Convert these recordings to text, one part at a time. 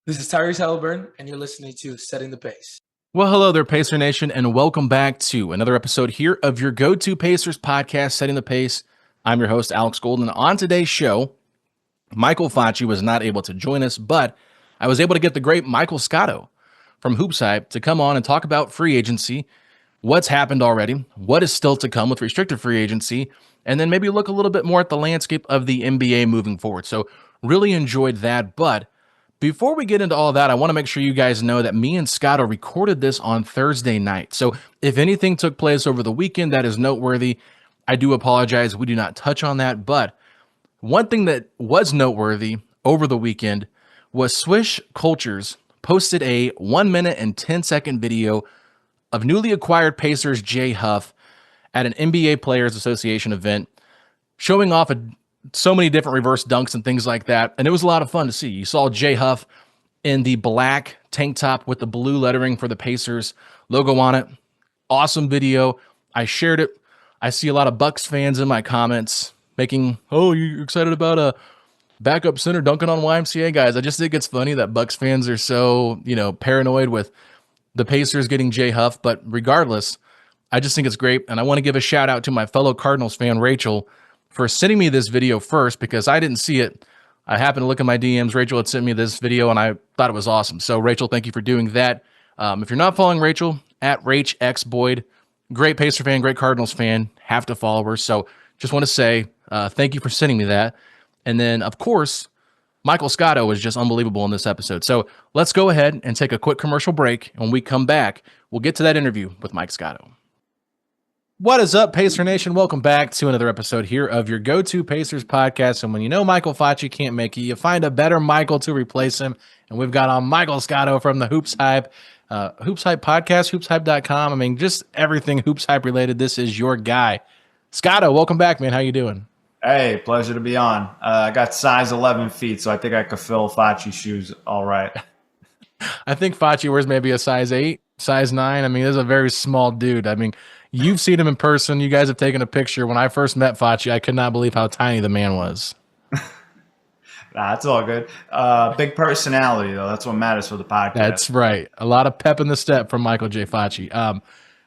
This is Tyrese Halliburton, and you're listening to Setting the Pace. Well, hello there, Pacer Nation, and welcome back to another episode here of your go-to Pacers podcast, Setting the Pace. I'm your host, Alex Golden. On today's show, Michael Facci was not able to join us, but I was able to get the great Michael Scotto from Hoops Hype to come on and talk about free agency, what's happened already, what is still to come with restricted free agency, and then maybe look a little bit more at the landscape of the NBA moving forward. So really enjoyed that, but before we get into all that, I want to make sure you guys know that me and Scotto recorded this on Thursday night. So if anything took place over the weekend that is noteworthy, I do apologize. We do not touch on that. But one thing that was noteworthy over the weekend was Swish Cultures posted a 1 minute and 10-second video of newly acquired Pacers Jay Huff at an NBA Players Association event, showing off so many different reverse dunks and things like that. And it was a lot of fun to see. You saw Jay Huff in the black tank top with the blue lettering for the Pacers logo on it. Awesome video. I shared it. I see a lot of Bucks fans in my comments making, oh, you're excited about a backup center dunking on YMCA guys. I just think it's funny that Bucks fans are so, paranoid with the Pacers getting Jay Huff. But regardless, I just think it's great. And I want to give a shout out to my fellow Cardinals fan, Rachel, for sending me this video first, because I didn't see it. I happened to look at my DMs. Rachel had sent me this video, and I thought it was awesome. So, Rachel, thank you for doing that. If you're not following Rachel, at RachXBoyd, great Pacer fan, great Cardinals fan, have to follow her. So, just want to say thank you for sending me that. And then, of course, Michael Scotto was just unbelievable in this episode. So, let's go ahead and take a quick commercial break. And when we come back, we'll get to that interview with Mike Scotto. What is up, Pacer Nation? Welcome back to another episode here of your go-to Pacers podcast. And when you know Michael Facci can't make it, you find a better Michael to replace him. And we've got on Michael Scotto from the Hoops Hype podcast, hoopshype.com. I mean, just everything Hoops Hype related. This is your guy. Scotto, welcome back, man. How you doing? Hey, pleasure to be on. I got size 11 feet, so I think I could fill Facci's shoes all right. I think Facci wears maybe a size 8, size 9. I mean, this is a very small dude. I mean, you've seen him in person. You guys have taken a picture. When I first met Facci, I could not believe how tiny the man was. Nah, it's all good. Big personality, though. That's what matters for the podcast. That's right. A lot of pep in the step from Michael J. Facci.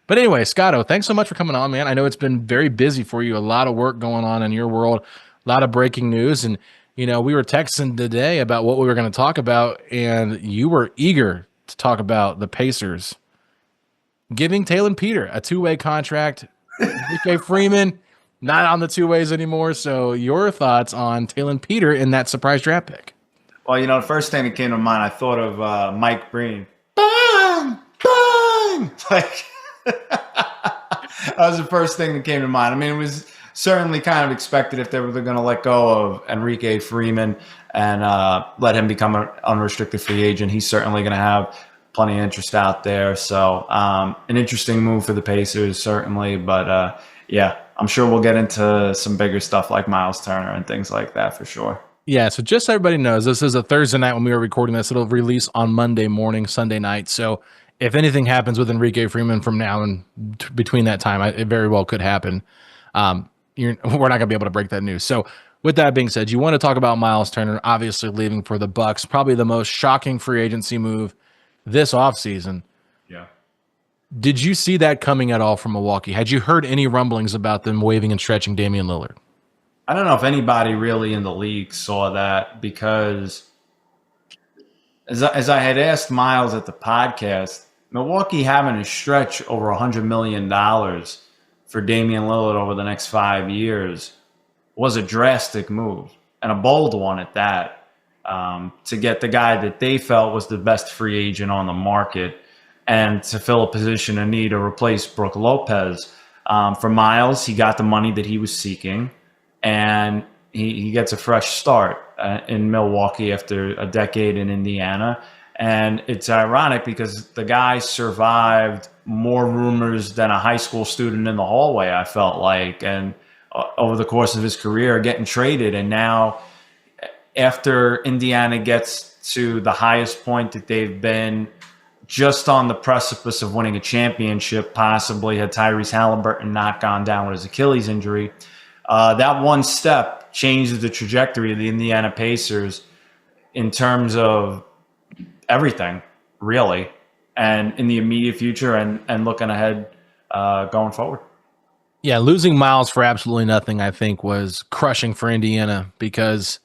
But anyway, Scotto, thanks so much for coming on, man. I know it's been very busy for you. A lot of work going on in your world, a lot of breaking news. And, we were texting today about what we were going to talk about, and you were eager to talk about the Pacers giving Taylor Peter a two-way contract. Enrique Freeman not on the two-ways anymore. So your thoughts on Taylor Peter in that surprise draft pick? Well, the first thing that came to mind, I thought of Mike Breen. Bang! Bang! Like, that was the first thing that came to mind. I mean, it was certainly kind of expected if they were going to let go of Enrique Freeman and let him become an unrestricted free agent. He's certainly going to have plenty of interest out there. So an interesting move for the Pacers, certainly. But, yeah, I'm sure we'll get into some bigger stuff like Miles Turner and things like that for sure. Yeah, so just so everybody knows, this is a Thursday night when we were recording this. It'll release on Monday morning, Sunday night. So if anything happens with Enrique Freeman from now and between that time, it very well could happen. We're not going to be able to break that news. So with that being said, you want to talk about Miles Turner, obviously leaving for the Bucks, probably the most shocking free agency move this offseason. Yeah. Did you see that coming at all from Milwaukee? Had you heard any rumblings about them waving and stretching Damian Lillard? I don't know if anybody really in the league saw that, because as I had asked Miles at the podcast, Milwaukee having to stretch over $100 million for Damian Lillard over the next 5 years was a drastic move, and a bold one at that. To get the guy that they felt was the best free agent on the market and to fill a position of need to replace Brook Lopez. For Miles, he got the money that he was seeking, and he gets a fresh start in Milwaukee after a decade in Indiana. And it's ironic because the guy survived more rumors than a high school student in the hallway, I felt like, and over the course of his career getting traded. And now, after Indiana gets to the highest point that they've been, just on the precipice of winning a championship, possibly had Tyrese Halliburton not gone down with his Achilles injury, that one step changes the trajectory of the Indiana Pacers in terms of everything, really, and in the immediate future and looking ahead going forward. Yeah, losing Miles for absolutely nothing, I think, was crushing for Indiana, because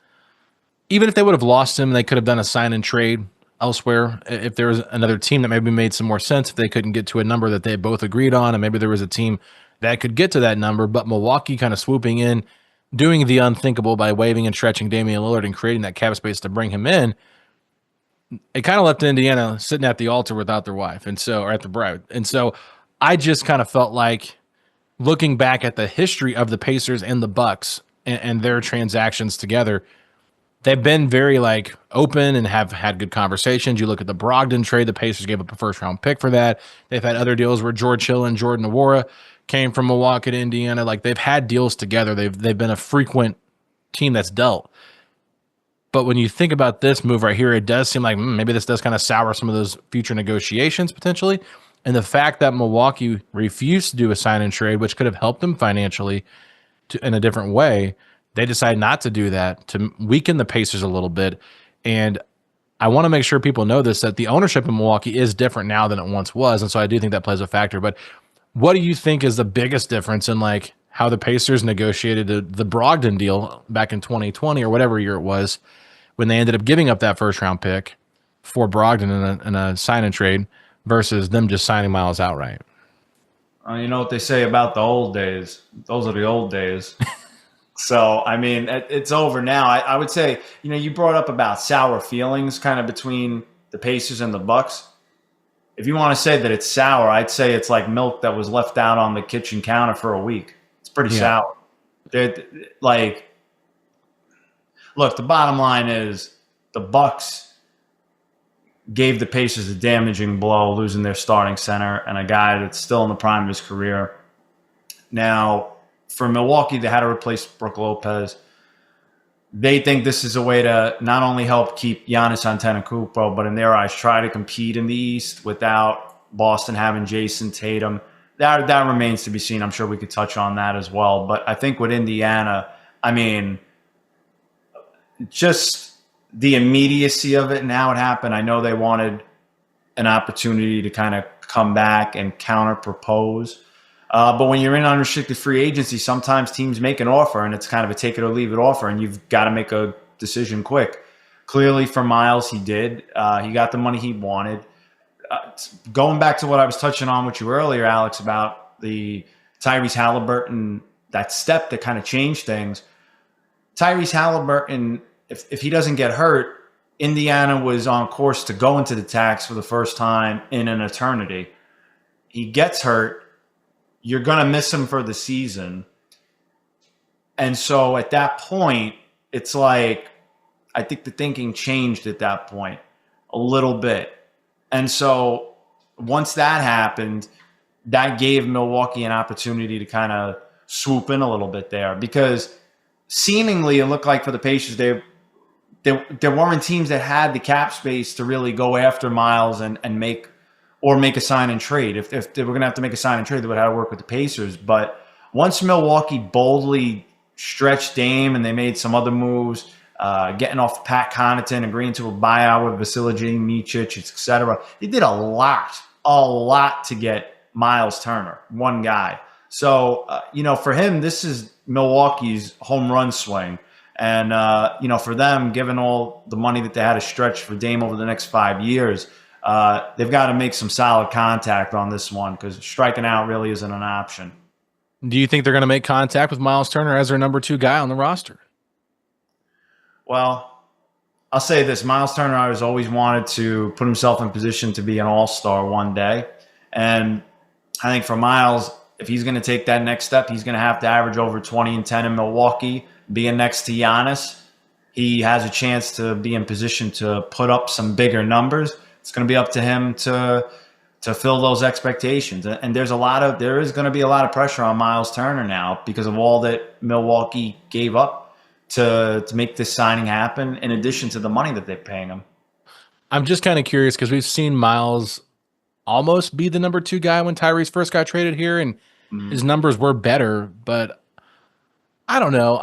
even if they would have lost him, they could have done a sign and trade elsewhere. If there was another team that maybe made some more sense, if they couldn't get to a number that they both agreed on, and maybe there was a team that could get to that number, but Milwaukee kind of swooping in, doing the unthinkable by waiving and stretching Damian Lillard and creating that cap space to bring him in, it kind of left Indiana sitting at the altar without their wife, or at the bride. And so I just kind of felt like, looking back at the history of the Pacers and the Bucks and their transactions together, they've been very open and have had good conversations. You look at the Brogdon trade, the Pacers gave up a first-round pick for that. They've had other deals where George Hill and Jordan Nwora came from Milwaukee to Indiana. They've had deals together. They've been a frequent team that's dealt. But when you think about this move right here, it does seem like maybe this does kind of sour some of those future negotiations potentially. And the fact that Milwaukee refused to do a sign and trade, which could have helped them financially in a different way, they decided not to do that to weaken the Pacers a little bit. And I want to make sure people know this, that the ownership in Milwaukee is different now than it once was. And so I do think that plays a factor. But what do you think is the biggest difference in how the Pacers negotiated the Brogdon deal back in 2020 or whatever year it was, when they ended up giving up that first round pick for Brogdon in a sign and trade, versus them just signing Miles outright? You know what they say about the old days? Those are the old days. So, I mean, it's over now. I would say, you brought up about sour feelings kind of between the Pacers and the Bucks. If you want to say that it's sour, I'd say it's like milk that was left out on the kitchen counter for a week. It's pretty sour. Look, the bottom line is the Bucks gave the Pacers a damaging blow, losing their starting center and a guy that's still in the prime of his career. Now, for Milwaukee, they had to replace Brook Lopez. They think this is a way to not only help keep Giannis Antetokounmpo, but in their eyes, try to compete in the East without Boston having Jason Tatum. That remains to be seen. I'm sure we could touch on that as well. But I think with Indiana, just the immediacy of it and how it happened. I know they wanted an opportunity to kind of come back and counter propose. But when you're in unrestricted free agency, sometimes teams make an offer and it's kind of a take it or leave it offer, and you've got to make a decision quick. Clearly for Miles, he did. He got the money he wanted. Going back to what I was touching on with you earlier, Alex, about the Tyrese Halliburton, that step that kind of changed things. Tyrese Halliburton, if he doesn't get hurt, Indiana was on course to go into the tax for the first time in an eternity. He gets hurt. You're going to miss him for the season. And so at that point, it's like, I think the thinking changed at that point a little bit. And so once that happened, that gave Milwaukee an opportunity to kind of swoop in a little bit there, because seemingly it looked like for the Pacers, there weren't teams that had the cap space to really go after Miles and make a sign and trade. If they were going to have to make a sign and trade, they would have to work with the Pacers. But once Milwaukee boldly stretched Dame and they made some other moves, getting off Pat Connaughton, agreeing to a buyout with Vasilije Micic, etc. They did a lot to get Miles Turner, one guy. So, for him, this is Milwaukee's home run swing. And, for them, given all the money that they had to stretch for Dame over the next 5 years, they've got to make some solid contact on this one, because striking out really isn't an option. Do you think they're going to make contact with Miles Turner as their number 2 guy on the roster? Well, I'll say this. Miles Turner has always wanted to put himself in position to be an all-star one day. And I think for Miles, if he's going to take that next step, he's going to have to average over 20 and 10 in Milwaukee, being next to Giannis. He has a chance to be in position to put up some bigger numbers. It's going to be up to him to fill those expectations. And there is going to be a lot of pressure on Miles Turner now because of all that Milwaukee gave up to make this signing happen, in addition to the money that they're paying him. I'm just kind of curious, because we've seen Miles almost be the number 2 guy when Tyrese first got traded here, and his numbers were better, but I don't know.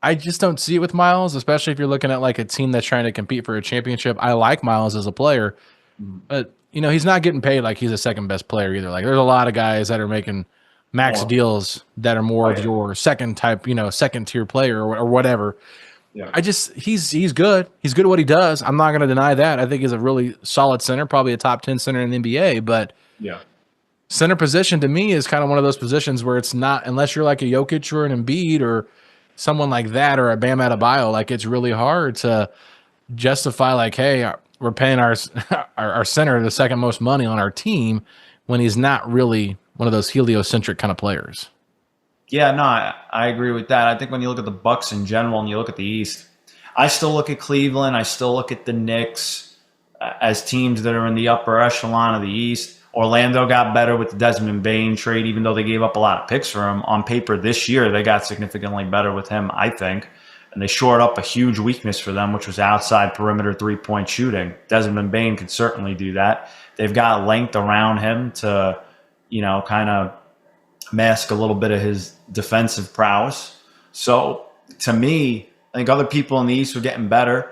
I just don't see it with Miles, especially if you're looking at like a team that's trying to compete for a championship. I like Miles as a player, but he's not getting paid like he's a second best player either. Like there's a lot of guys that are making max deals that are more of your second type, second tier player or whatever. Yeah. He's good. He's good at what he does. I'm not going to deny that. I think he's a really solid center, probably a top 10 center in the NBA, but center position to me is kind of one of those positions where it's not, unless you're like a Jokic or an Embiid or someone like that or a Bam Adebayo, like it's really hard to justify like, hey, we're paying our center the second most money on our team when he's not really one of those heliocentric kind of players. Yeah, no, I agree with that. I think when you look at the Bucks in general and you look at the East, I still look at Cleveland. I still look at the Knicks as teams that are in the upper echelon of the East. Orlando got better with the Desmond Bane trade, even though they gave up a lot of picks for him. On paper this year, they got significantly better with him, I think. And they shored up a huge weakness for them, which was outside perimeter three-point shooting. Desmond Bane could certainly do that. They've got length around him to, kind of mask a little bit of his defensive prowess. So to me, I think other people in the East are getting better.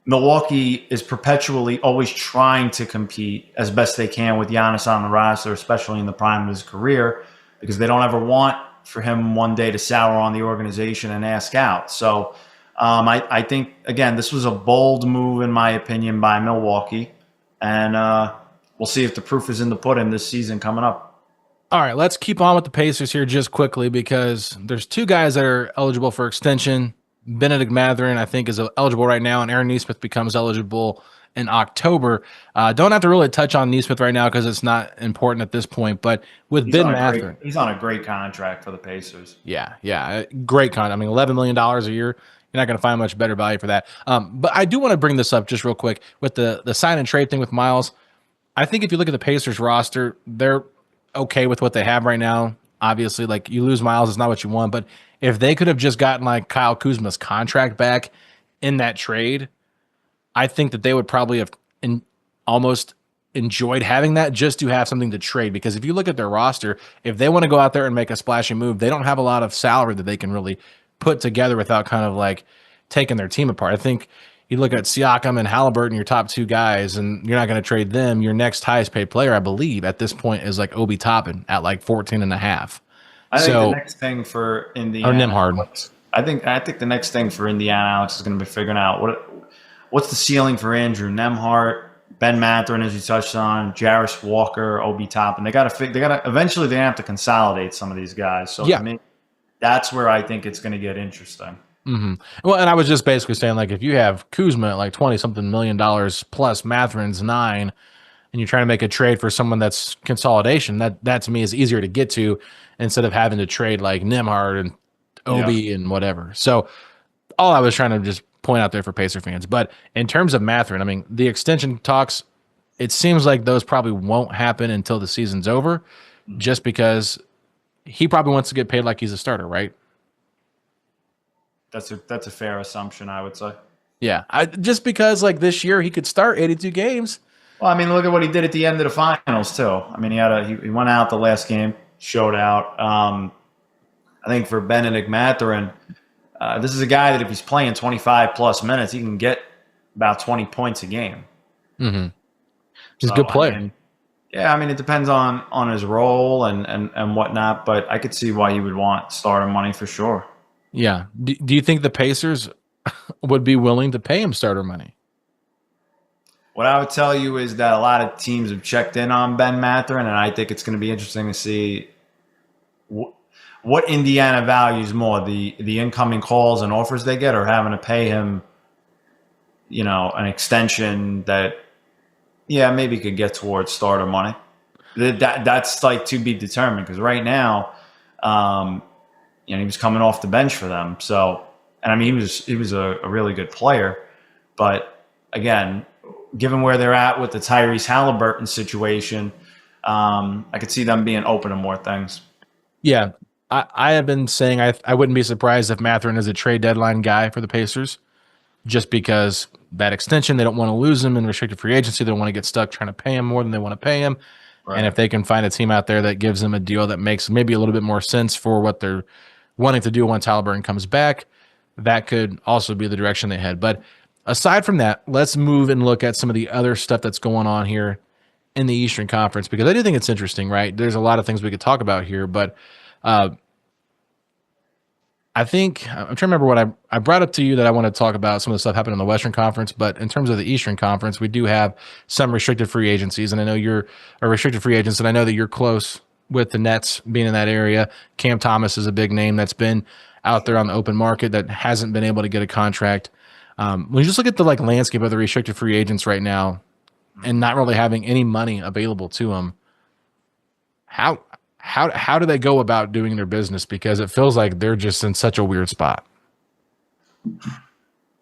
Milwaukee is perpetually always trying to compete as best they can with Giannis on the roster, especially in the prime of his career, because they don't ever want for him one day to sour on the organization and ask out. So I think, again, this was a bold move, in my opinion, by Milwaukee. And we'll see if the proof is in the pudding this season coming up. All right, let's keep on with the Pacers here just quickly because there's two guys that are eligible for extension. Benedict Mathurin, I think, is eligible right now, and Aaron Nesmith becomes eligible in October. Don't have to really touch on Nesmith right now because it's not important at this point, but with Ben Mathurin. He's on a great contract for the Pacers. Yeah, great contract. I mean, $11 million a year. You're not going to find much better value for that. But I do want to bring this up just real quick with the sign and trade thing with Miles. I think if you look at the Pacers roster, they're okay with what they have right now. Obviously, like you lose Miles, it's not what you want. But if they could have just gotten like Kyle Kuzma's contract back in that trade, I think that they would probably have almost enjoyed having that just to have something to trade. Because if you look at their roster, if they want to go out there and make a splashy move, they don't have a lot of salary that they can really put together without kind of like taking their team apart. I think you look at Siakam and Halliburton, your top two guys, and you're not going to trade them. Your next highest paid player, I believe, at this point is like Obi Toppin at like 14.5. I think the next thing for Indiana, or Nembhard. I think the next thing for Indiana, Alex, is going to be figuring out what's the ceiling for Andrew Nembhard, Ben Mathurin, as you touched on, Jarris Walker, Obi Toppin. They got to eventually they have to consolidate some of these guys. So to me, that's where I think it's going to get interesting. Mm-hmm. Well, and I was just basically saying, like, if you have Kuzma at like $20-something million plus Mathurin's $9 million, and you're trying to make a trade for someone that's consolidation, that to me is easier to get to instead of having to trade like Nembhard and Obi and whatever. So all I was trying to just point out there for Pacer fans. But in terms of Mathurin, I mean, the extension talks, it seems like those probably won't happen until the season's over, just because he probably wants to get paid like he's a starter, right? That's a fair assumption, I would say. Yeah, just because like this year he could start 82 games. Well, I mean, look at what he did at the end of the finals too. I mean, he went out the last game, showed out. I think for Benedict Mathurin, this is a guy that if he's playing 25 plus minutes, he can get about 20 points a game. Mm-hmm. He's a good player. I mean, it depends on his role and whatnot, but I could see why he would want starter money for sure. Yeah. Do you think the Pacers would be willing to pay him starter money? What I would tell you is that a lot of teams have checked in on Ben Mathurin, and I think it's going to be interesting to see what Indiana values more, the incoming calls and offers they get, or having to pay him, an extension that, maybe could get towards starter money. That's like to be determined, because right now, he was coming off the bench for them. So, and I mean, he was a really good player, but again, given where they're at with the Tyrese Halliburton situation, I could see them being open to more things. Yeah, I have been saying I wouldn't be surprised if Mathurin is a trade deadline guy for the Pacers, just because that extension, they don't want to lose him in restricted free agency. They don't want to get stuck trying to pay him more than they want to pay him. Right. And if they can find a team out there that gives them a deal that makes maybe a little bit more sense for what they're wanting to do once Halliburton comes back, that could also be the direction they head. But aside from that, let's move and look at some of the other stuff that's going on here in the Eastern Conference, because I do think it's interesting, right? There's a lot of things we could talk about here, but I think I'm trying to remember what I brought up to you that I want to talk about some of the stuff happening in the Western Conference, but in terms of the Eastern Conference, we do have some restricted free agencies, and I know you're a restricted free agent, and I know that you're close with the Nets being in that area. Cam Thomas is a big name that's been out there on the open market that hasn't been able to get a contract. When you just look at the landscape of the restricted free agents right now, and not really having any money available to them, how do they go about doing their business? Because it feels like they're just in such a weird spot. I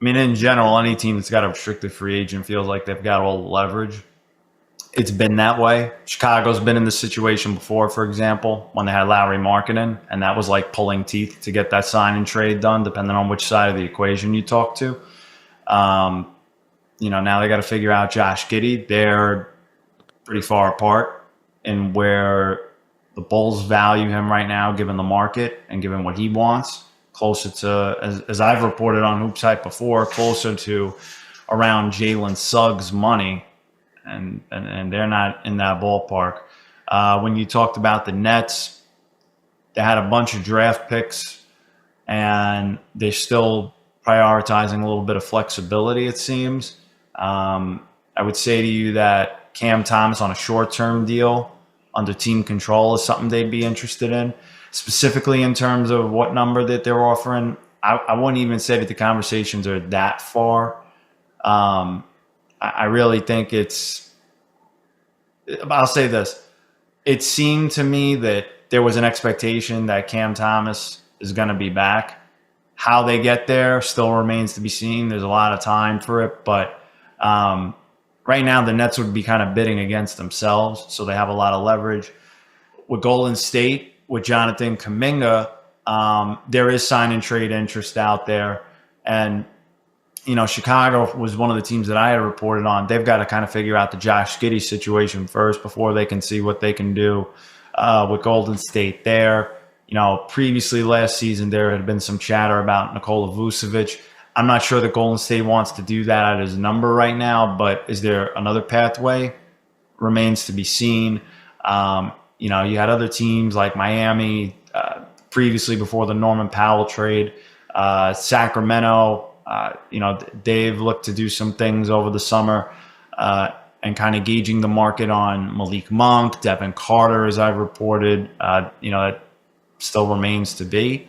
mean, in general, any team that's got a restricted free agent feels like they've got all the leverage. It's been that way. Chicago's been in this situation before, for example, when they had Lowry Markkanen, and that was like pulling teeth to get that sign and trade done, depending on which side of the equation you talk to. Now they got to figure out Josh Giddey. They're pretty far apart in where the Bulls value him right now, given the market and given what he wants. Closer to, as I've reported on Hoops Hype before, closer to around Jalen Suggs' money, and they're not in that ballpark. When you talked about the Nets, they had a bunch of draft picks, and they're still prioritizing a little bit of flexibility, it seems. I would say to you that Cam Thomas on a short-term deal under team control is something they'd be interested in. Specifically in terms of what number that they're offering, I wouldn't even say that the conversations are that far. I really think I'll say this. It seemed to me that there was an expectation that Cam Thomas is going to be back. How they get there still remains to be seen. There's a lot of time for it, but right now the Nets would be kind of bidding against themselves, so they have a lot of leverage. With Golden State, with Jonathan Kuminga, there is sign and trade interest out there. And, Chicago was one of the teams that I had reported on. They've got to kind of figure out the Josh Giddey situation first before they can see what they can do with Golden State there. Previously last season, there had been some chatter about Nikola Vucevic. I'm not sure that Golden State wants to do that at his number right now, but is there another pathway? Remains to be seen. You had other teams like Miami previously before the Norman Powell trade, Sacramento. They've looked to do some things over the summer and kind of gauging the market on Malik Monk, Devin Carter, as I've reported. That still remains to be.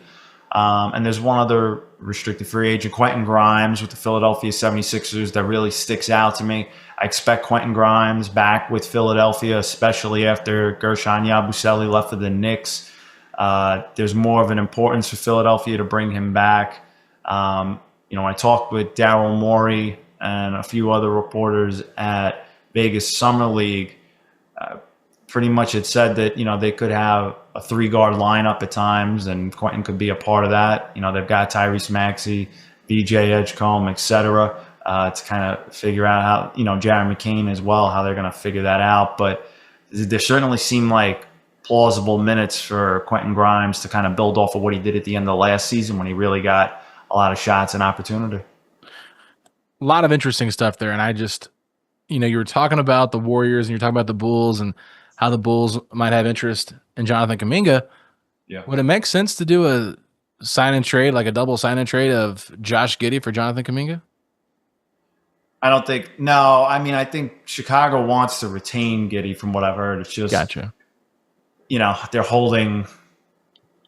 And there's one other restricted free agent, Quentin Grimes with the Philadelphia 76ers, that really sticks out to me. I expect Quentin Grimes back with Philadelphia, especially after Gershon Yabusele left for the Knicks. There's more of an importance for Philadelphia to bring him back. I talked with Daryl Morey and a few other reporters at Vegas Summer League. Pretty much it said that, they could have a 3-guard lineup at times, and Quentin could be a part of that. They've got Tyrese Maxey, BJ Edgecombe, etc. To kind of figure out how, Jared McCain as well, how they're going to figure that out. But there certainly seem like plausible minutes for Quentin Grimes to kind of build off of what he did at the end of last season when he really got a lot of shots and opportunity. A lot of interesting stuff there. And I just, you were talking about the Warriors and you're talking about the Bulls and how the Bulls might have interest in Jonathan Kuminga. Yeah. Would it make sense to do a sign and trade, like a double sign and trade of Josh Giddey for Jonathan Kuminga? I don't think. No, I mean, I think Chicago wants to retain Giddey from what I've heard. It's just, gotcha. They're holding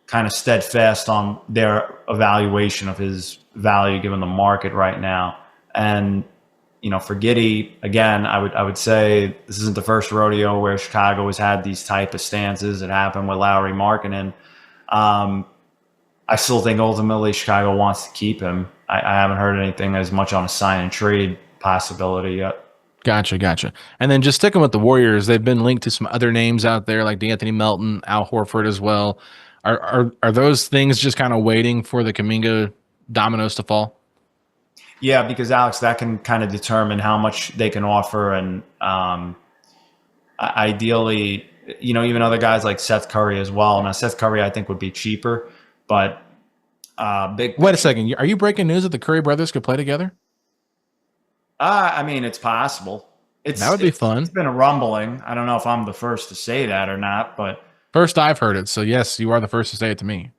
kind of steadfast on their evaluation of his value given the market right now. And, for Giddey, again, I would say this isn't the first rodeo where Chicago has had these type of stances. It happened with Lowry Markkanen. I still think ultimately Chicago wants to keep him. I haven't heard anything as much on a sign and trade possibility yet. Gotcha. And then just sticking with the Warriors, they've been linked to some other names out there like D'Anthony Melton, Al Horford as well. Are those things just kind of waiting for the Kuminga dominoes to fall? Yeah, because Alex, that can kind of determine how much they can offer, and ideally, even other guys like Seth Curry as well. Now, Seth Curry I think would be cheaper, but Wait a second. Are you breaking news that the Curry brothers could play together? I mean, it's possible. That would be fun. It's been a rumbling. I don't know if I'm the first to say that or not, but first I've heard it. So yes, you are the first to say it to me.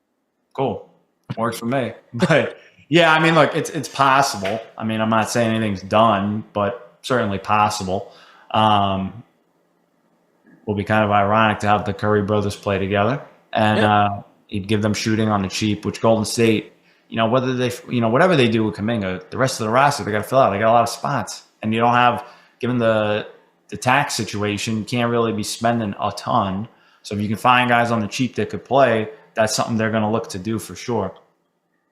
Cool, works for me. But yeah, I mean, look, it's possible. I mean, I'm not saying anything's done, but certainly possible. Will be kind of ironic to have the Curry brothers play together, and he'd give them shooting on the cheap, which Golden State, whether they, whatever they do with Kuminga, the rest of the roster, they got to fill out. They got a lot of spots, and you don't have, given the tax situation, you can't really be spending a ton. So if you can find guys on the cheap that could play, that's something they're going to look to do for sure.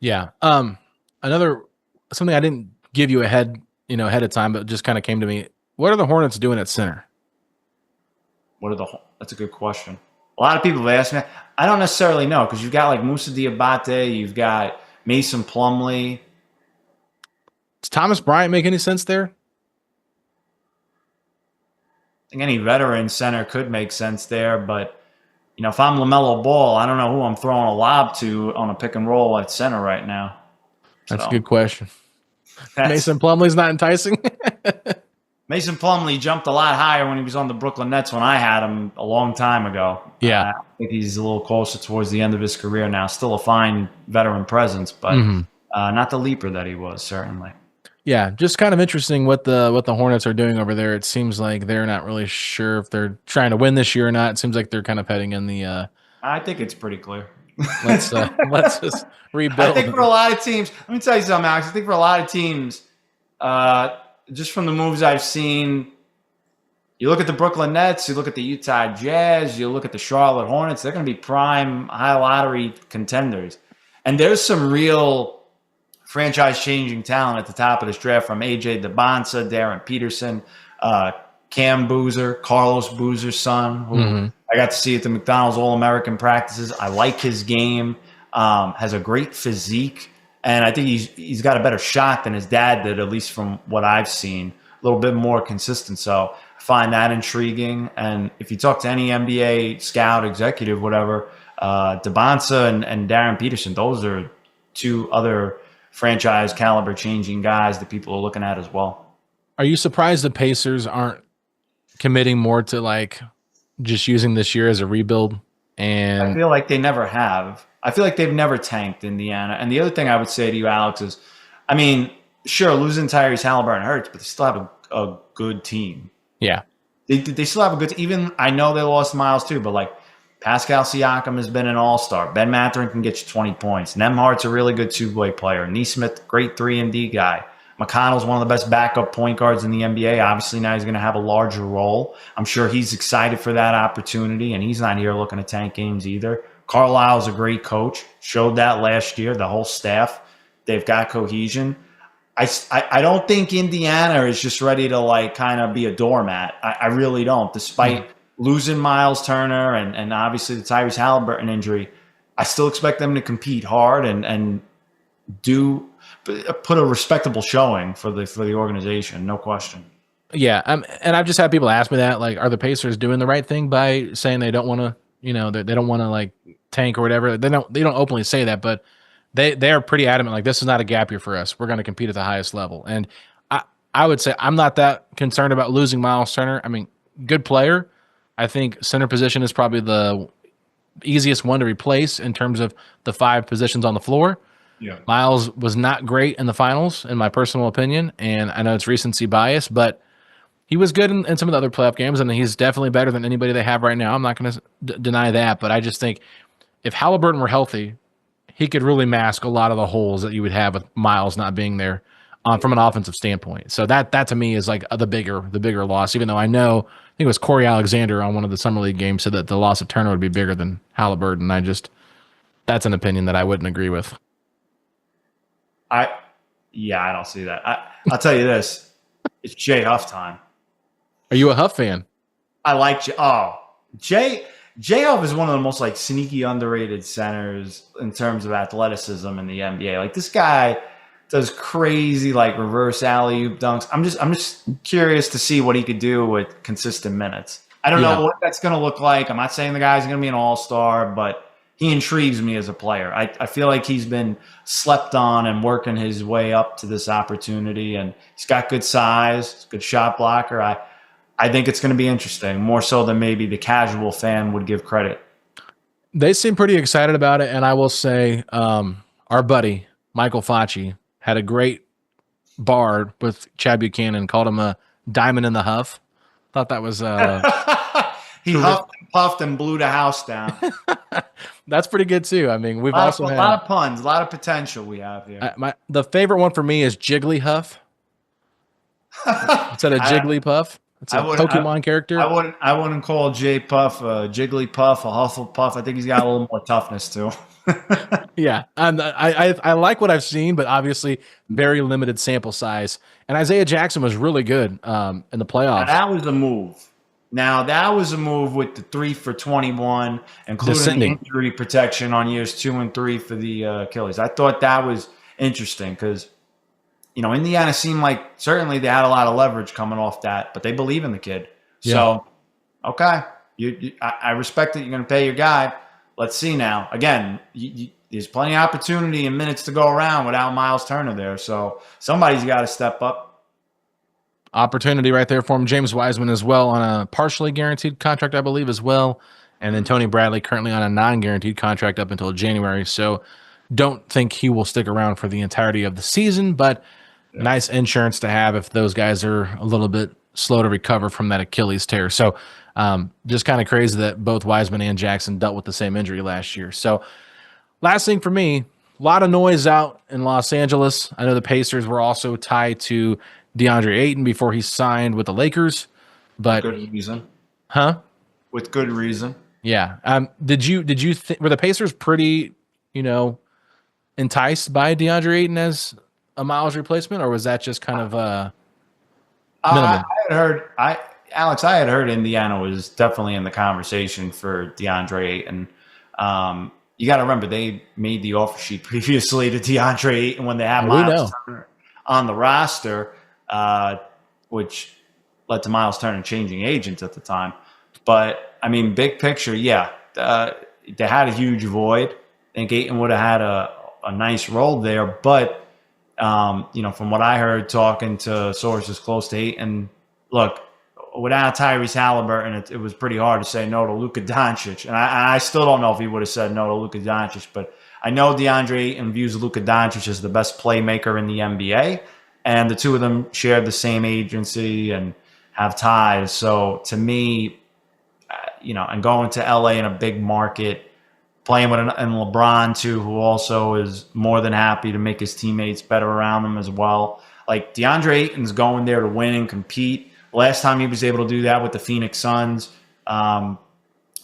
Yeah. Something I didn't give you ahead of time, but just kind of came to me. What are the Hornets doing at center? That's a good question. A lot of people have asked me. I don't necessarily know, because you've got like Moussa Diabate, you've got Mason Plumlee. Does Thomas Bryant make any sense there? I think any veteran center could make sense there, but if I'm LaMelo Ball, I don't know who I'm throwing a lob to on a pick and roll at center right now. That's a good question. Mason Plumlee's not enticing. Mason Plumlee jumped a lot higher when he was on the Brooklyn Nets when I had him a long time ago. Yeah. I think he's a little closer towards the end of his career now. Still a fine veteran presence, but not the leaper that he was, certainly. Yeah, just kind of interesting what the Hornets are doing over there. It seems like they're not really sure if they're trying to win this year or not. It seems like they're kind of heading in the I think it's pretty clear. Let's just rebuild. I think for a lot of teams, let me tell you something, Alex. I think for a lot of teams, just from the moves I've seen, you look at the Brooklyn Nets, you look at the Utah Jazz, you look at the Charlotte Hornets, they're going to be prime high lottery contenders. And there's some real franchise-changing talent at the top of this draft, from A.J. DeBonsa, Darren Peterson, Cam Boozer, Carlos Boozer's son, who I got to see at the McDonald's All-American practices. I like his game, has a great physique, and I think he's got a better shot than his dad did, at least from what I've seen, a little bit more consistent. So I find that intriguing. And if you talk to any NBA scout, executive, whatever, DeBonsa and Darren Peterson, those are two other franchise caliber changing guys that people are looking at as well. Are you surprised the Pacers aren't committing more to like just using this year as a rebuild? And I feel like they never have. I feel like they've never tanked Indiana. And the other thing I would say to you, Alex, is, I mean, sure, losing Tyrese Halliburton hurts, but they still have a good team. Yeah. They still have a good team. Even, I know they lost Miles too, but like Pascal Siakam has been an all-star. Ben Mathurin can get you 20 points. Nembhard's a really good two-way player. Nesmith, great 3-and-D guy. McConnell's one of the best backup point guards in the NBA. Obviously, now he's going to have a larger role. I'm sure he's excited for that opportunity, and he's not here looking to tank games either. Carlisle's a great coach. Showed that last year. The whole staff, they've got cohesion. I don't think Indiana is just ready to like kind of be a doormat. I really don't. Despite losing Miles Turner and obviously the Tyrese Halliburton injury, I still expect them to compete hard and put a respectable showing for the organization, no question. Yeah, and I've just had people ask me that, like, are the Pacers doing the right thing by saying they don't want to, they don't want to like tank or whatever? They don't openly say that, but they are pretty adamant, like, this is not a gap year for us. We're going to compete at the highest level. And I would say I'm not that concerned about losing Miles Turner. I mean, good player. I think center position is probably the easiest one to replace in terms of the 5 positions on the floor. Yeah. Miles was not great in the finals, in my personal opinion, and I know it's recency bias, but he was good in some of the other playoff games, and he's definitely better than anybody they have right now. I'm not going to deny that, but I just think if Halliburton were healthy, he could really mask a lot of the holes that you would have with Miles not being there from an offensive standpoint. So that to me is like the bigger loss, even though I know, I think it was Corey Alexander on one of the Summer League games said that the loss of Turner would be bigger than Halliburton. That's an opinion that I wouldn't agree with. I don't see that. I'll tell you this. It's Jay Huff time. Are you a Huff fan? I like Jay Huff is one of the most like sneaky underrated centers in terms of athleticism in the NBA. Like, this guy does crazy like reverse alley-oop dunks. I'm just curious to see what he could do with consistent minutes. I don't know what that's going to look like. I'm not saying the guy's going to be an all-star, but he intrigues me as a player. I feel like he's been slept on and working his way up to this opportunity, and he's got good size, good shot blocker. I think it's going to be interesting, more so than maybe the casual fan would give credit. They seem pretty excited about it, and I will say our buddy, Michael Facci, had a great bar with Chad Buchanan, called him a diamond in the huff. Thought that was he huffed and puffed and blew the house down. That's pretty good too. I mean, we've also had a lot of puns, a lot of potential we have here. The favorite one for me is Jiggly Huff instead of Jigglypuff. It's a Pokemon character. I wouldn't call Jay Puff a Jigglypuff, a Hufflepuff. I think he's got a little more toughness too. Yeah, I like what I've seen, but obviously very limited sample size. And Isaiah Jackson was really good in the playoffs. That was a move. Now, that was a move with the 3 for 21, including injury protection on years 2 and 3 for the Achilles. I thought that was interesting because, Indiana seemed like certainly they had a lot of leverage coming off that, but they believe in the kid. Yeah. So, okay, I respect that you're going to pay your guy. Let's see now. Again, there's plenty of opportunity and minutes to go around without Miles Turner there. So somebody's got to step up. Opportunity right there for him. James Wiseman as well on a partially guaranteed contract, I believe, as well. And then Tony Bradley currently on a non-guaranteed contract up until January. So don't think he will stick around for the entirety of the season, but nice insurance to have if those guys are a little bit slow to recover from that Achilles tear. So just kind of crazy that both Wiseman and Jackson dealt with the same injury last year. So last thing for me, a lot of noise out in Los Angeles. I know the Pacers were also tied to Deandre Ayton before he signed with the Lakers, but good reason, With good reason. Yeah. Did you think were the Pacers pretty, enticed by Deandre Ayton as a Miles replacement, or was that just kind of minimal? Alex, I had heard Indiana was definitely in the conversation for DeAndre Ayton. You got to remember they made the offer sheet previously to DeAndre Ayton when they had Miles Turner on the roster. Which led to Miles Turner changing agents at the time. But, I mean, big picture, they had a huge void. I think Ayton would have had a nice role there. But, from what I heard talking to sources close to Ayton, look, without Tyrese Halliburton, it was pretty hard to say no to Luka Doncic. And I still don't know if he would have said no to Luka Doncic. But I know DeAndre Ayton views Luka Doncic as the best playmaker in the NBA. And the two of them shared the same agency and have ties. So to me, and going to LA in a big market, playing with and LeBron too, who also is more than happy to make his teammates better around him as well. Like DeAndre Ayton's going there to win and compete. Last time he was able to do that with the Phoenix Suns, going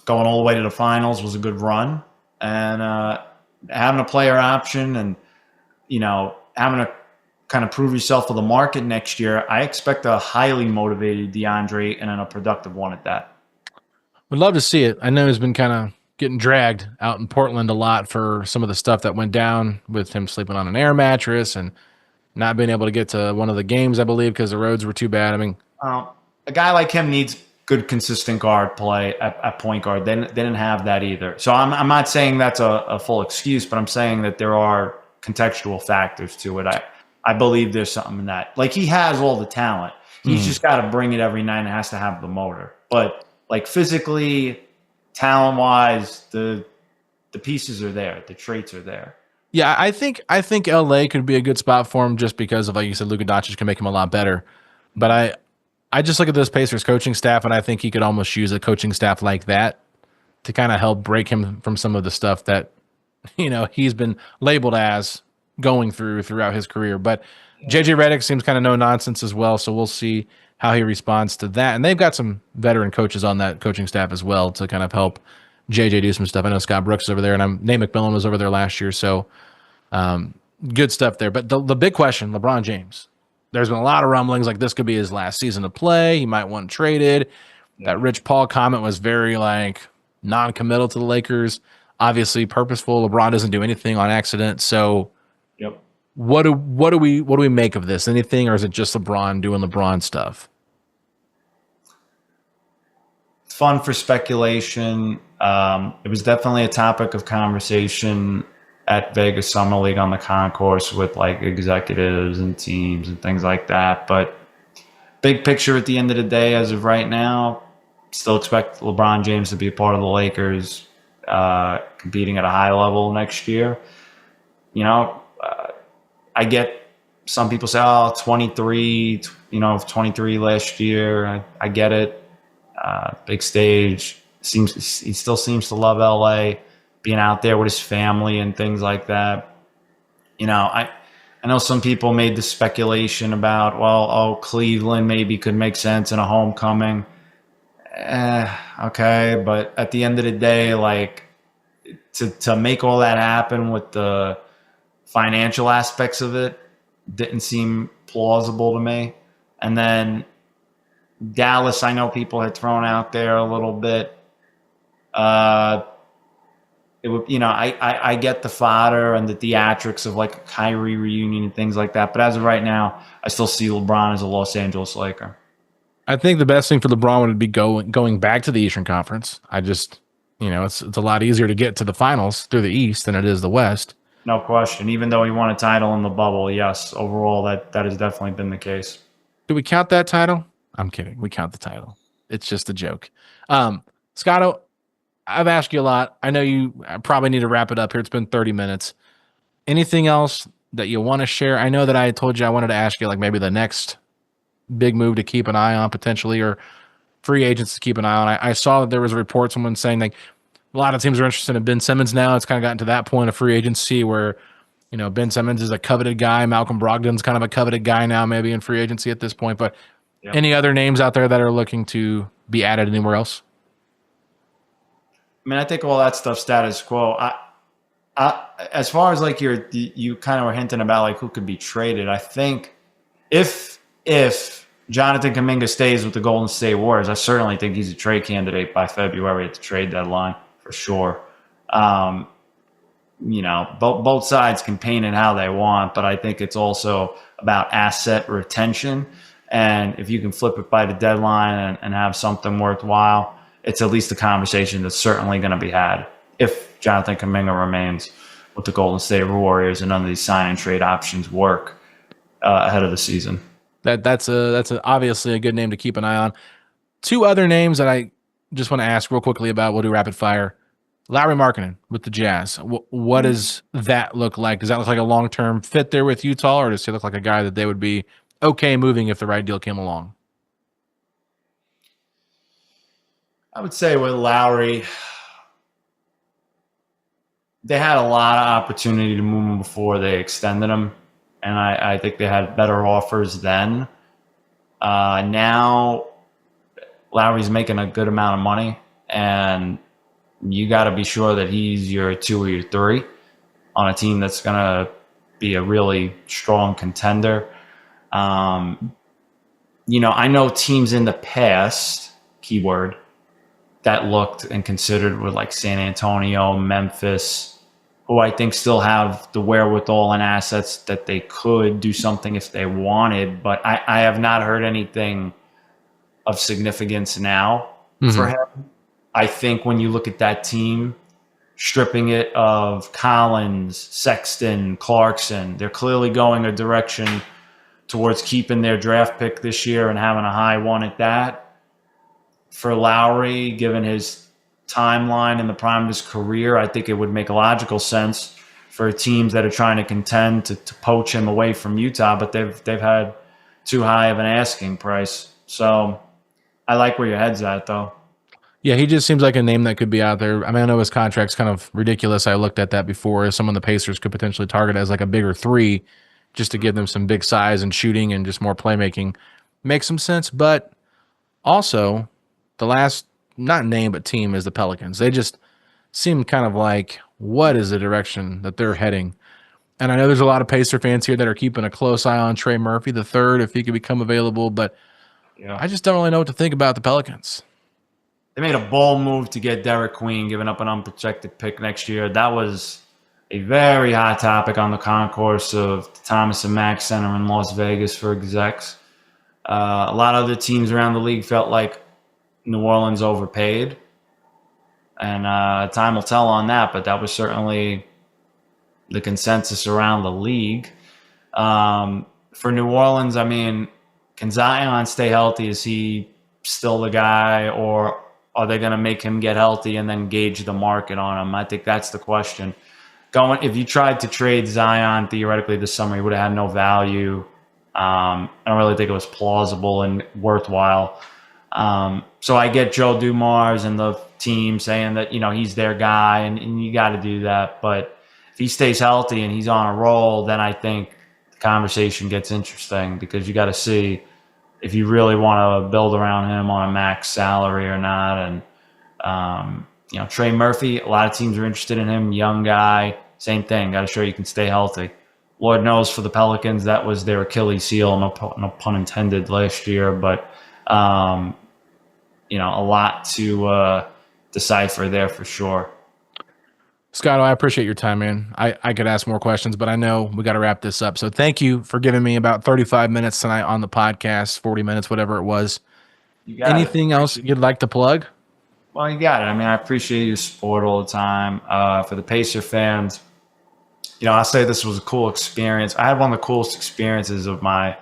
all the way to the finals was a good run. And having a player option and, having a kind of prove yourself to the market next year, I expect a highly motivated DeAndre and a productive one at that. Would love to see it. I know he's been kind of getting dragged out in Portland a lot for some of the stuff that went down with him sleeping on an air mattress and not being able to get to one of the games, I believe, because the roads were too bad. I mean, a guy like him needs good, consistent guard play at point guard. They didn't have that either. So I'm not saying that's a full excuse, but I'm saying that there are contextual factors to it. I believe there's something in that. Like, he has all the talent. He's just got to bring it every night and has to have the motor. But, like, physically, talent-wise, the pieces are there. The traits are there. Yeah, I think LA could be a good spot for him just because of, like you said, Luka Doncic can make him a lot better. But I just look at this Pacers coaching staff, and I think he could almost use a coaching staff like that to kind of help break him from some of the stuff that, he's been labeled as going throughout his career. But JJ Redick seems kind of no nonsense as well, so we'll see how he responds to that. And they've got some veteran coaches on that coaching staff as well to kind of help JJ do some stuff. I know Scott Brooks is over there, and Nate McMillan was over there last year, so good stuff there. But the big question, LeBron James. There's been a lot of rumblings like this could be his last season to play. He might want traded. That Rich Paul comment was very non-committal to the Lakers. Obviously purposeful. LeBron doesn't do anything on accident, so what do we make of this? Anything, or is it just LeBron doing LeBron stuff? It's fun for speculation. It was definitely a topic of conversation at Vegas Summer League on the concourse with like executives and teams and things like that. But big picture at the end of the day, as of right now, still expect LeBron James to be a part of the Lakers, competing at a high level next year. I get some people say, 23, 23 last year. I get it. Big stage. He still seems to love LA, being out there with his family and things like that. I know some people made the speculation about, Cleveland maybe could make sense in a homecoming. Okay, but at the end of the day, like to make all that happen with the financial aspects of it didn't seem plausible to me. And then Dallas, I know people had thrown out there a little bit. It would, I get the fodder and the theatrics of like a Kyrie reunion and things like that. But as of right now, I still see LeBron as a Los Angeles Laker. I think the best thing for LeBron would be going back to the Eastern Conference. It's a lot easier to get to the finals through the East than it is the West. No question. Even though he won a title in the bubble, yes, overall that has definitely been the case. Do we count that title? I'm kidding. We count the title. It's just a joke. Scotto, I've asked you a lot. I know you probably need to wrap it up here. It's been 30 minutes. Anything else that you want to share? I know that I told you I wanted to ask you like maybe the next big move to keep an eye on potentially, or free agents to keep an eye on. I saw that there was a report, someone saying like a lot of teams are interested in Ben Simmons now. It's kind of gotten to that point of free agency where, Ben Simmons is a coveted guy. Malcolm Brogdon's kind of a coveted guy now, maybe in free agency at this point. But Any other names out there that are looking to be added anywhere else? I mean, I think all that stuff status quo. As far as like you kind of were hinting about like who could be traded, I think if Jonathan Kuminga stays with the Golden State Warriors, I certainly think he's a trade candidate by February at the trade deadline for sure. Both sides can paint it how they want, but I think it's also about asset retention. And if you can flip it by the deadline and have something worthwhile, it's at least a conversation that's certainly going to be had if Jonathan Kuminga remains with the Golden State Warriors and none of these sign and trade options work ahead of the season. That's obviously a good name to keep an eye on. Two other names that I just want to ask real quickly about. We'll do rapid fire. Lauri Markkanen with the Jazz. What does that look like? Does that look like a long-term fit there with Utah, or does he look like a guy that they would be okay moving if the right deal came along? I would say with Lauri, they had a lot of opportunity to move him before they extended him. And I think they had better offers then. Now, Lowry's making a good amount of money, and you got to be sure that he's your 2 or your 3 on a team that's going to be a really strong contender. I know teams in the past, keyword, that looked and considered were like San Antonio, Memphis, who I think still have the wherewithal and assets that they could do something if they wanted. But I have not heard anything of significance now for him. I think when you look at that team, stripping it of Collins, Sexton, Clarkson, they're clearly going a direction towards keeping their draft pick this year and having a high one at that. For Lowry, given his timeline in the prime of his career, I think it would make logical sense for teams that are trying to contend to poach him away from Utah, but they've had too high of an asking price. So I like where your head's at, though. Yeah, he just seems like a name that could be out there. I mean, I know his contract's kind of ridiculous. I looked at that before. Someone the Pacers could potentially target as like a bigger 3 just to give them some big size and shooting and just more playmaking. Makes some sense, but also the last not name but team is the Pelicans. They just seem kind of like, what is the direction that they're heading? And I know there's a lot of Pacer fans here that are keeping a close eye on Trey Murphy III if he could become available, but I just don't really know what to think about the Pelicans. They made a bold move to get Derek Queen, giving up an unprotected pick next year. That was a very hot topic on the concourse of the Thomas and Mack Center in Las Vegas for execs. A lot of other teams around the league felt like New Orleans overpaid. And time will tell on that, but that was certainly the consensus around the league. For New Orleans, I mean, can Zion stay healthy? Is he still the guy, or are they going to make him get healthy and then gauge the market on him? I think that's the question. If you tried to trade Zion theoretically this summer, he would have had no value. I don't really think it was plausible and worthwhile. So I get Joe Dumars and the team saying that, he's their guy and you got to do that. But if he stays healthy and he's on a roll, then I think the conversation gets interesting, because you got to see if you really want to build around him on a max salary or not. And, Trey Murphy, a lot of teams are interested in him, young guy, same thing. Got to show you can stay healthy. Lord knows for the Pelicans, that was their Achilles heel, no pun intended, last year. But, a lot to decipher there for sure. Scotto, I appreciate your time, man. I could ask more questions, but I know we got to wrap this up. So thank you for giving me about 35 minutes tonight on the podcast, 40 minutes, whatever it was. Anything else you'd like to plug? Well, you got it. I mean, I appreciate your support all the time. For the Pacer fans, I say this was a cool experience. I had one of the coolest experiences of my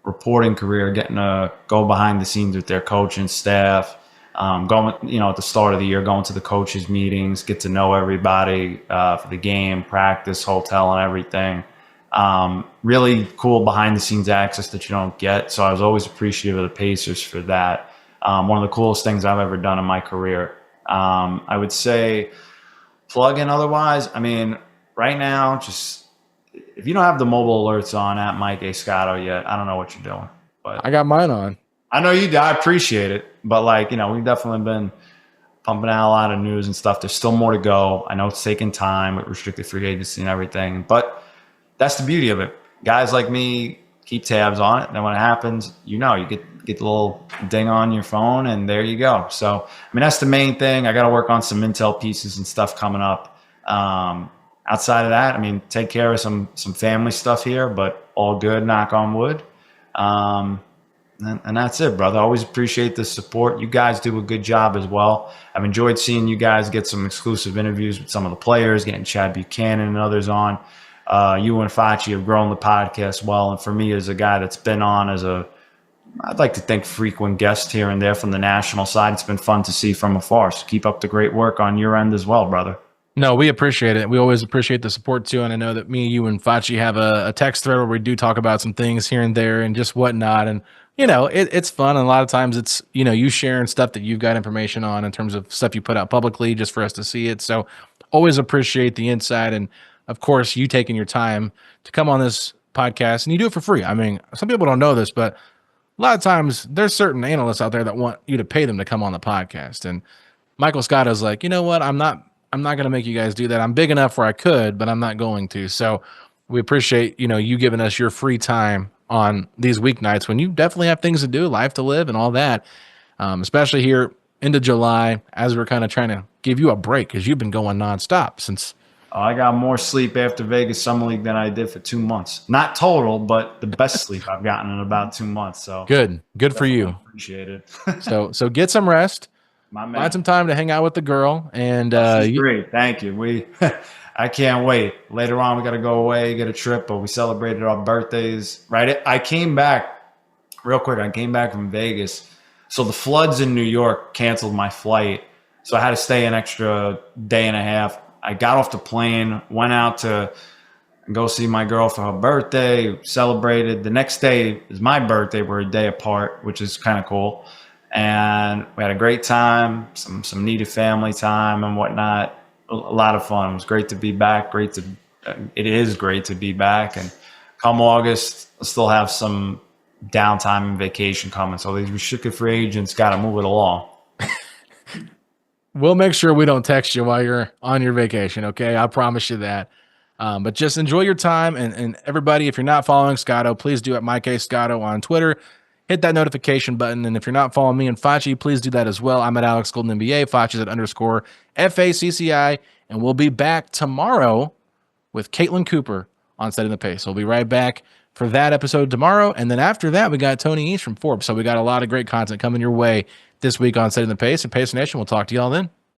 reporting career, getting to go behind the scenes with their coaching staff, going, at the start of the year, going to the coaches' meetings, get to know everybody for the game, practice, hotel, and everything. Really cool behind the scenes access that you don't get. So I was always appreciative of the Pacers for that. One of the coolest things I've ever done in my career. I would say plug in otherwise. I mean, right now, just if you don't have the mobile alerts on at Mike A. Scotto yet, I don't know what you're doing. But I got mine on. I know you do. I appreciate it. But we've definitely been pumping out a lot of news and stuff. There's still more to go. I know it's taking time with restricted free agency and everything, but that's the beauty of it. Guys like me keep tabs on it. And then when it happens, you get the little ding on your phone and there you go. So, I mean, that's the main thing. I got to work on some intel pieces and stuff coming up. Outside of that, I mean, take care of some family stuff here, but all good, knock on wood. And that's it, brother. Always appreciate the support. You guys do a good job as well. I've enjoyed seeing you guys get some exclusive interviews with some of the players, getting Chad Buchanan and others on. You and Facci have grown the podcast well. And for me, as a guy that's been on I'd like to think, frequent guest here and there from the national side, it's been fun to see from afar. So keep up the great work on your end as well, brother. No, we appreciate it. We always appreciate the support too. And I know that me, you, and Facci have a text thread where we do talk about some things here and there and just whatnot. And, it's fun. And a lot of times it's, you sharing stuff that you've got information on in terms of stuff you put out publicly just for us to see it. So always appreciate the insight. And of course, you taking your time to come on this podcast, and you do it for free. I mean, some people don't know this, but a lot of times there's certain analysts out there that want you to pay them to come on the podcast. And Michael Scott is like, you know what? I'm not going to make you guys do that. I'm big enough where I could, but I'm not going to. So we appreciate, you giving us your free time on these weeknights when you definitely have things to do, life to live and all that. Especially here into July, as we're kind of trying to give you a break, because you've been going nonstop since. I got more sleep after Vegas Summer League than I did for 2 months. Not total, but the best sleep I've gotten in about 2 months. So good for you. Appreciate it. so get some rest. Find some time to hang out with the girl, and great. Thank you. I can't wait. Later on, we got to go away, get a trip, but we celebrated our birthdays. Right. I came back real quick. I came back from Vegas, so the floods in New York canceled my flight, so I had to stay an extra day and a half. I got off the plane, went out to go see my girl for her birthday, celebrated. The next day is my birthday. We're a day apart, which is kind of cool. And we had a great time, some needed family time and whatnot. A lot of fun. It was great to be back. It is great to be back. And come August, I'll still have some downtime and vacation coming. So these restricted free agents got to move it along. We'll make sure we don't text you while you're on your vacation, okay? I promise you that. But just enjoy your time. And everybody, if you're not following Scotto, please do at Mike A. Scotto on Twitter. Hit that notification button. And if you're not following me and Facci, please do that as well. I'm at Alex Golden NBA. Facci's at _FACCI. And we'll be back tomorrow with Caitlin Cooper on Setting the Pace. We'll be right back for that episode tomorrow. And then after that, we got Tony East from Forbes. So we got a lot of great content coming your way this week on Setting the Pace. And Pacer Nation, we'll talk to y'all then.